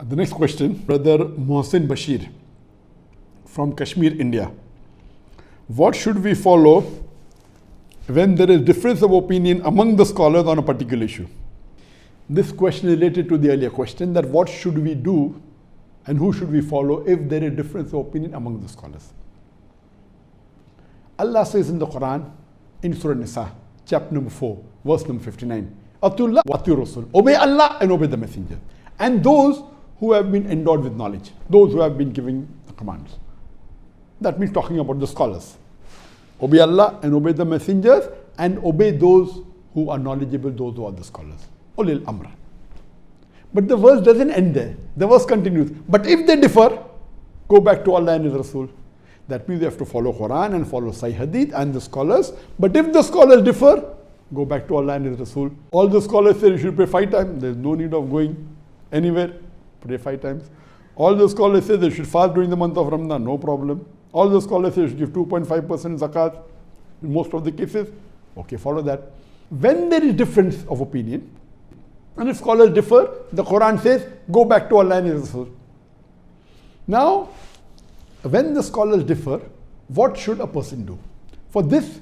The next question, Brother Mohsin Bashir from Kashmir, India. What should we follow when there is difference of opinion among the scholars on a particular issue? This question is related to the earlier question, that what should we do and who should we follow if there is difference of opinion among the scholars. Allah says in the Quran, in Surah Nisa, chapter number 4, verse number 59, Atullah wa atiu Rasul. Obey Allah and obey the Messenger. And those who have been endowed with knowledge, those who have been giving the commands. That means talking about the scholars. Obey Allah and obey the messengers and obey those who are knowledgeable, those who are the scholars. Ulil Amr. But the verse doesn't end there. The verse continues. But if they differ, go back to Allah and His Rasul. That means you have to follow Quran and follow Sahih Hadith and the scholars. But if the scholars differ, go back to Allah and His Rasul. All the scholars say you should pray 5 times. There's no need of going anywhere. Pray 5 times. All the scholars say they should fast during the month of Ramadan. No problem. All the scholars say you should give 2.5% zakat in most of the cases. Okay, follow that. When there is difference of opinion, and if scholars differ, the Quran says, go back to Allah and His Rasul. Now, when the scholars differ, what should a person do? For this,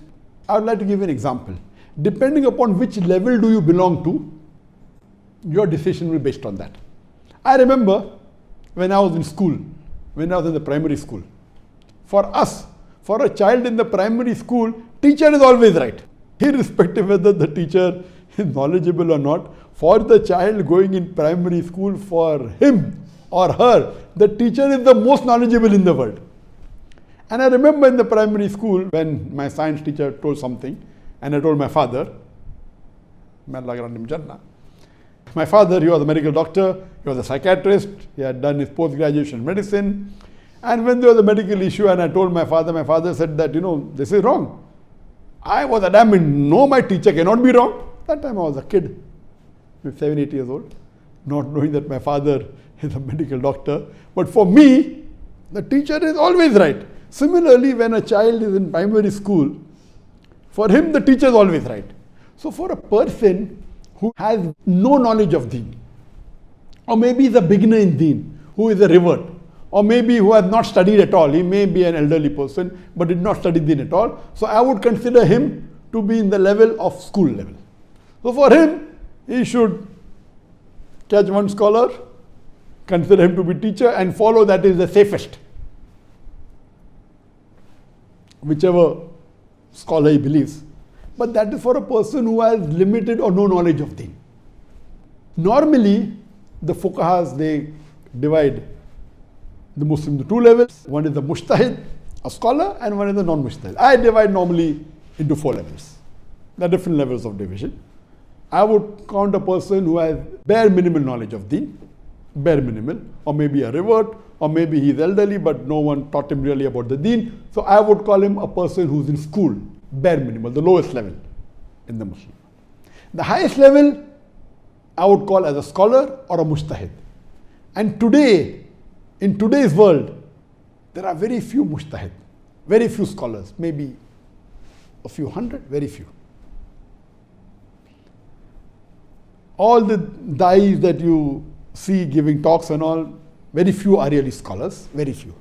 I would like to give an example. Depending upon which level do you belong to, your decision will be based on that. I remember when I was in school, when I was in the primary school, for us, for a child in the primary school, teacher is always right. Irrespective whether the teacher is knowledgeable or not, for the child going in primary school, for him or her, the teacher is the most knowledgeable in the world. And I remember in the primary school when my science teacher told something, and I told my father, my father, he was a medical doctor, he was a psychiatrist, he had done his post-graduation in medicine. And when there was a medical issue and I told my father said that, this is wrong. I was adamant, no, my teacher cannot be wrong. That time I was a kid, 7, 8 years old, not knowing that my father is a medical doctor. But for me, the teacher is always right. Similarly, when a child is in primary school, for him the teacher is always right. So for a person who has no knowledge of deen, or maybe is a beginner in deen, who is a revert, or maybe who has not studied at all, he may be an elderly person, but did not study deen at all. So I would consider him to be in the level of school level. So for him, he should catch one scholar, consider him to be teacher, and follow that is the safest. Whichever scholar he believes. But that is for a person who has limited or no knowledge of deen. Normally, the fuqahas, they divide the Muslim into 2 levels. One is the mujtahid, a scholar, and one is the non-mujtahid. I divide normally into 4 levels. There are different levels of division. I would count a person who has bare minimal knowledge of deen, bare minimal, or maybe a revert, or maybe he's elderly but no one taught him really about the deen. So I would call him a person who's in school, bare minimal, the lowest level in the Muslim. The highest level I would call as a scholar or a mujtahid. And today, in today's world, there are very few mujtahid, very few scholars, maybe a few hundred, very few. All the dais that you see giving talks and all, very few are really scholars, very few.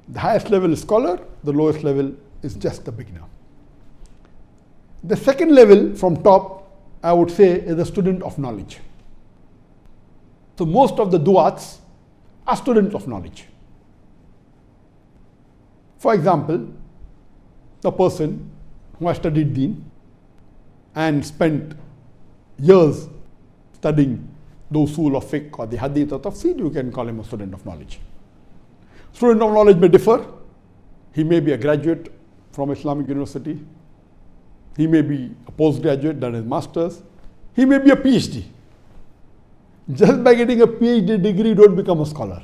The highest level is scholar, the lowest level is just a beginner. The second level from top, I would say, is a student of knowledge. So most of the du'ats are students of knowledge. For example, the person who has studied deen and spent years studying the usul of fiqh or the hadith or tafsir, you can call him a student of knowledge. Student of knowledge may differ. He may be a graduate from Islamic University. He may be a postgraduate, done his master's. He may be a PhD. Just by getting a PhD degree, you don't become a scholar.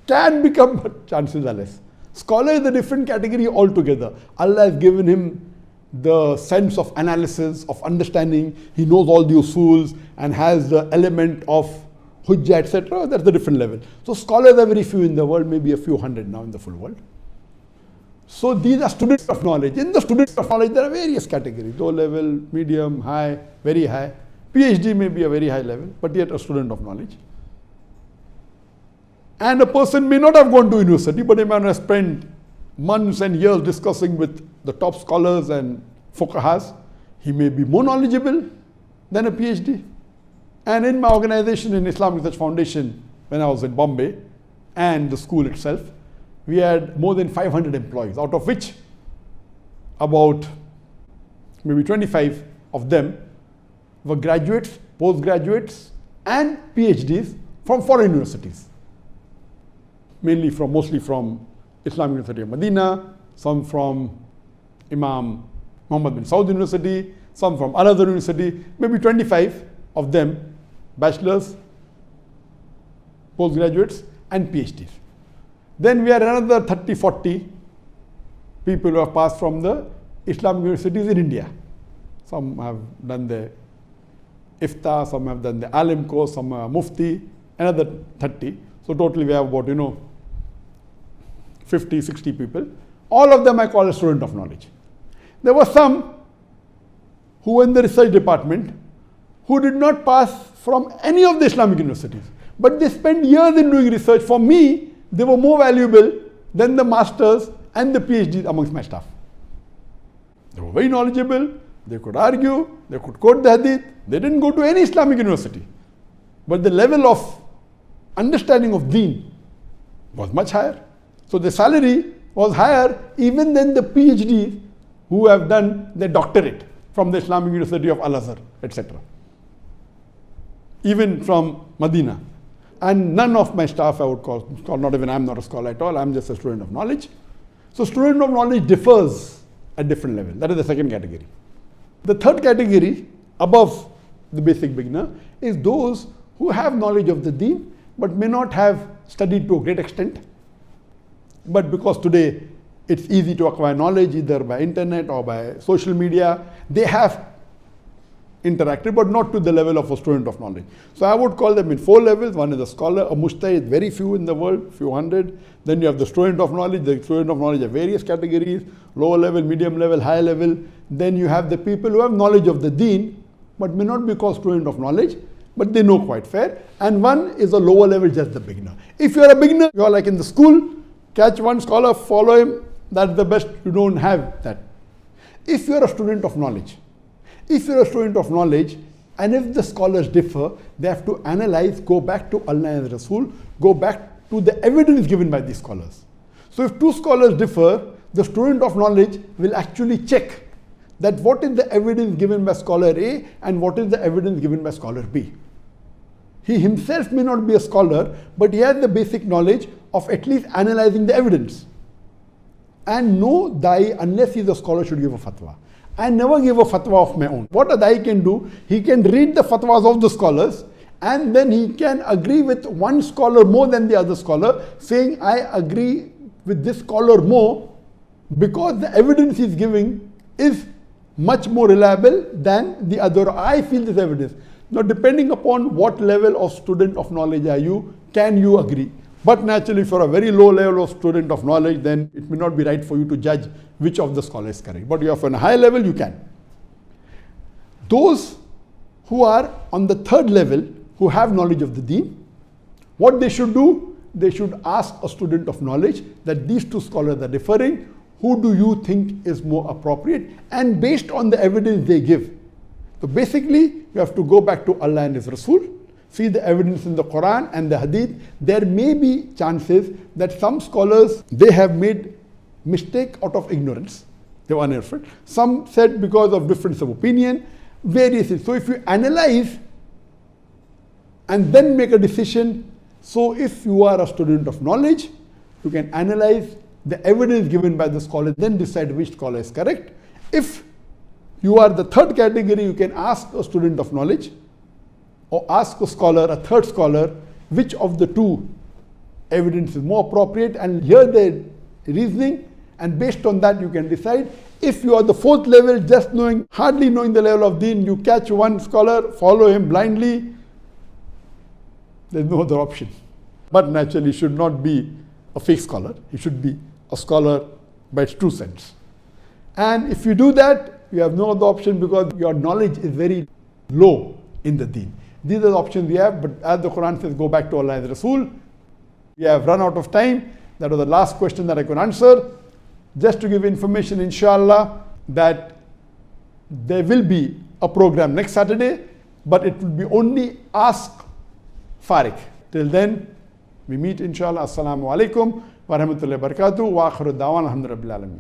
Can become, but chances are less. Scholar is a different category altogether. Allah has given him the sense of analysis, of understanding. He knows all the usuls and has the element of hujjah, etc. That's a different level. So scholars are very few in the world, maybe a few hundred now in the full world. So these are students of knowledge. In the students of knowledge, there are various categories: low level, medium, high, very high. PhD may be a very high level, but yet a student of knowledge. And a person may not have gone to university, but he might have spent months and years discussing with the top scholars and fuqahas. He may be more knowledgeable than a PhD. And in my organization, in Islamic Research Foundation, when I was in Bombay, and the school itself, we had more than 500 employees, out of which about maybe 25 of them were graduates, postgraduates, and PhDs from foreign universities. Mostly from Islamic University of Medina, some from Imam Muhammad bin Saud University, some from another university, maybe 25 of them, bachelors, postgraduates, and PhDs. Then we had another 30, 40 people who have passed from the Islamic universities in India. Some have done the IFTA, some have done the Alim course, some are Mufti, another 30. So totally we have about, 50, 60 people. All of them I call a student of knowledge. There were some who were in the research department who did not pass from any of the Islamic universities, but they spent years in doing research. For me, they were more valuable than the masters and the PhDs amongst my staff. They were very knowledgeable, they could argue, they could quote the hadith. They didn't go to any Islamic university, but the level of understanding of deen was much higher. So the salary was higher even than the PhDs who have done their doctorate from the Islamic University of Al-Azhar, etc. Even from Medina. And none of my staff I would call, not even I'm not a scholar at all, I'm just a student of knowledge. So student of knowledge differs at different levels. That is the second category. The third category, above the basic beginner, is those who have knowledge of the deen but may not have studied to a great extent. But because today it's easy to acquire knowledge either by internet or by social media, they have interacted, but not to the level of a student of knowledge. So I would call them in 4 levels. One is a scholar, a mujtahid, very few in the world, few hundred. Then you have the student of knowledge. The student of knowledge have various categories, lower level, medium level, high level. Then you have the people who have knowledge of the deen, but may not be called student of knowledge, but they know quite fair. And one is a lower level, just the beginner. If you're a beginner, you're like in the school, catch one scholar, follow him, that's the best. You don't have that. If you're a student of knowledge, and if the scholars differ, they have to analyze, go back to Allah and Rasul, go back to the evidence given by these scholars. So if 2 scholars differ, the student of knowledge will actually check that what is the evidence given by scholar A and what is the evidence given by scholar B. He himself may not be a scholar, but he has the basic knowledge of at least analyzing the evidence. And no da'i, unless he is a scholar, should give a fatwa. I never give a fatwa of my own. What a da'i can do, he can read the fatwas of the scholars and then he can agree with one scholar more than the other scholar, saying I agree with this scholar more because the evidence he's giving is much more reliable than the other. I feel this evidence. Now, depending upon what level of student of knowledge are you, can you agree? But naturally, for a very low level of student of knowledge, then it may not be right for you to judge which of the scholars is correct. But you are on a high level, you can. Those who are on the third level, who have knowledge of the deen, what they should do, they should ask a student of knowledge that these 2 scholars are differing. Who do you think is more appropriate? And based on the evidence they give. So basically, you have to go back to Allah and His Rasul, see the evidence in the Quran and the Hadith. There may be chances that some scholars, they have made mistake out of ignorance. They were uninformed. Some said because of difference of opinion, various things. So if you analyze and then make a decision, so if you are a student of knowledge, you can analyze the evidence given by the scholar, then decide which scholar is correct. If you are the third category, you can ask a student of knowledge or ask a scholar, a third scholar, which of the 2 evidence is more appropriate, and hear their reasoning, and based on that you can decide. If you are the 4th level, just hardly knowing the level of deen, you catch one scholar, follow him blindly, there's no other option. But naturally, he should not be a fake scholar. He should be a scholar by its true sense. And if you do that, you have no other option because your knowledge is very low. in the deen. These are the options we have, but as the Quran says, go back to Allah and Rasul. We have run out of time. That was the last question that I could answer. Just to give information, inshallah, that there will be a program next Saturday, but it will be only Ask Farik. Till then, we meet inshallah. Assalamu alaikum wa rahmatullahi wa barakatuh. Wa akhiru da'wan alhamdulillah rabbil alameen.